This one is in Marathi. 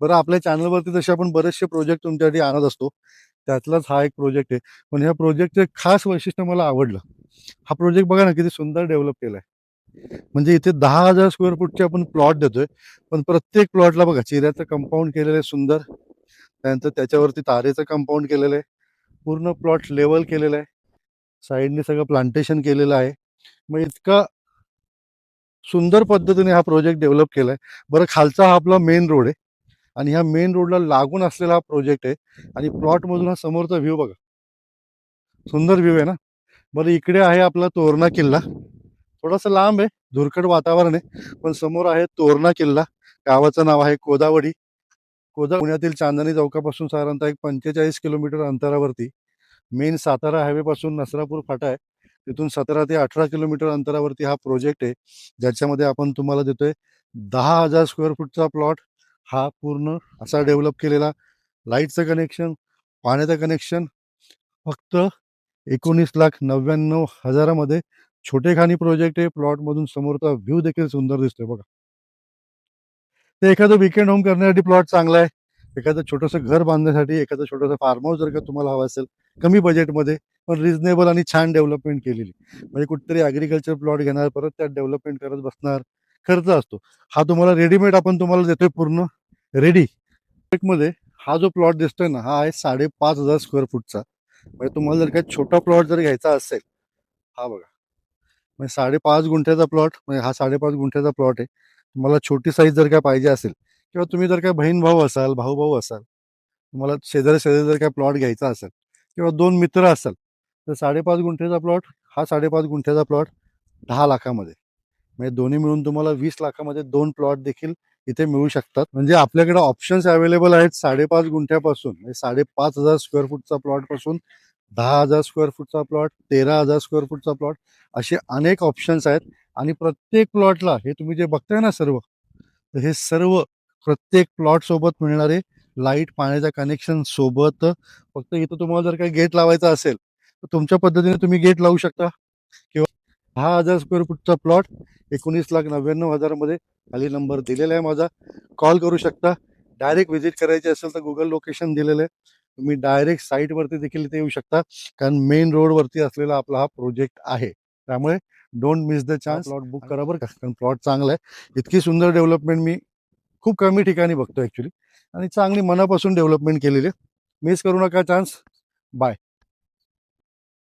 बरं, आपल्या चॅनलवरती तसे आपण बरेचसे प्रोजेक्ट तुमच्यासाठी आणत असतो. त्यातलाच हा एक प्रोजेक्ट आहे. पण ह्या प्रोजेक्टचं एक खास वैशिष्ट्य मला आवडलं. हा प्रोजेक्ट बघा ना किती सुंदर डेव्हलप केलाय. म्हणजे इथे 10,000 स्क्वेअर फूटचे आपण प्लॉट देतोय. पण प्रत्येक प्लॉटला बघा चिऱ्याचं कंपाऊंड केलेलं आहे सुंदर. त्यानंतर त्याच्यावरती तारेचं कंपाऊंड केलेलं आहे. पूर्ण प्लॉट लेवल केलेलं आहे. साईडने सगळं प्लांटेशन केलेलं आहे. मग इतका सुंदर पद्धतीने हा प्रोजेक्ट डेव्हलप केलाय. बरं, खालचा हा आपला मेन रोड आहे आणि ह्या मेन रोडला लागून असलेला हा प्रोजेक्ट आहे आणि प्लॉटमधून हा समोरचा व्ह्यू बघा. सुंदर व्ह्यू आहे ना. बरं, इकडे आहे आपला तोरणा किल्ला. थोडासा लांब आहे, धुरकट वातावरण आहे, पण समोर आहे तोरणा किल्ला. गावाचं नाव आहे कोदावडी. पुण्यातील चांदणी चौकापासून साधारणतः एक 45 किलोमीटर अंतरावरती मेन सातारा हायवे पासून नसरापूर फाटा आहे, तिथून 17 ते 18 किलोमीटर अंतरावरती हा प्रोजेक्ट आहे. ज्याच्यामध्ये आपण तुम्हाला देतोय 10,000 स्क्वेअर फूटचा प्लॉट. हा पूर्ण असा डेव्हलप केलेला. लाईटचं कनेक्शन, पाण्याचं कनेक्शन फक्त 19,99,000मध्ये. छोटेखानी प्रोजेक्ट आहे. प्लॉटमधून समोरचा व्ह्यू देखील सुंदर दिसतोय बघा. ते एखादं वीकेंड होम करण्यासाठी प्लॉट चांगला आहे. एखादं छोटंसं घर बांधण्यासाठी, एखादं छोटंसं फार्म हाऊस जर का तुम्हाला हवं असेल कमी बजेटमध्ये पण रिझनेबल आणि छान डेव्हलपमेंट केलेली, म्हणजे कुठेतरी ॲग्रिकल्चर प्लॉट घेणार, परत त्यात डेव्हलपमेंट करत बसणार, खर्च असतो. हा तुम्हाला रेडीमेड आपण तुम्हाला देतोय पूर्ण रेडी मध्ये. हा जो प्लॉट दिसतोय ना, हा आहे 5,500 स्क्वेअर फूटचा. म्हणजे तुम्हाला जर काही छोटा प्लॉट जर घ्यायचा असेल, हा बघा, म्हणजे 5.5 गुंठ्याचा प्लॉट, म्हणजे हा 5.5 गुंठ्याचा प्लॉट आहे. तुम्हाला छोटी साईज जर काय पाहिजे असेल, किंवा तुम्ही जर काय बहीण भाऊ असाल, भाऊ भाऊ असाल, तुम्हाला शेजारी शेजारी जर काय प्लॉट घ्यायचा असेल, किंवा दोन मित्र असाल, तर 5.5 गुंठ्याचा प्लॉट, हा 5.5 गुंठ्याचा प्लॉट 10 लाखामध्ये, म्हणजे दोन्ही मिळून तुम्हाला 20 लाखामध्ये दोन प्लॉट देखील इथे मिळू शकतात. म्हणजे आपल्याकडे ऑप्शन्स अवेलेबल आहेत 5.5 गुंठ्यापासून, म्हणजे 5,500 स्क्वेअर फूटचा प्लॉट पासून 10,000 स्क्वेअर फूटचा प्लॉट, 13,000 स्क्वेअर फूटचा प्लॉट, असे अनेक ऑप्शन्स आहेत. आणि प्रत्येक प्लॉटला हे तुम्ही जे बघताय ना सर्व, तर हे सर्व प्रत्येक प्लॉट सोबत मिळणारे लाईट पाण्याचं कनेक्शन सोबत. फक्त इथं तुम्हाला जर काही गेट लावायचा असेल तर तुमच्या पद्धतीने तुम्ही गेट लावू शकता. किंवा 10,000 स्क्वेअर फूटचा प्लॉट 19,99,000मध्ये, खाली नंबर दिलेला आहे माझा, कॉल करू शकता. डायरेक्ट व्हिजिट करायची असेल तर गुगल लोकेशन दिलेलं आहे, तुम्ही डायरेक्ट साईटवरती देखील इथे येऊ शकता. कारण मेन रोडवरती असलेला आपला हा प्रोजेक्ट आहे. त्यामुळे don't miss the chance, plot book करा बरं का, कारण प्लॉट चांगला आहे. इतकी सुंदर डेव्हलपमेंट मी खूप कमी ठिकाणी बघतो ॲक्च्युली, आणि चांगली मनापासून डेव्हलपमेंट केलेली आहे. मिस करू नका चान्स. बाय.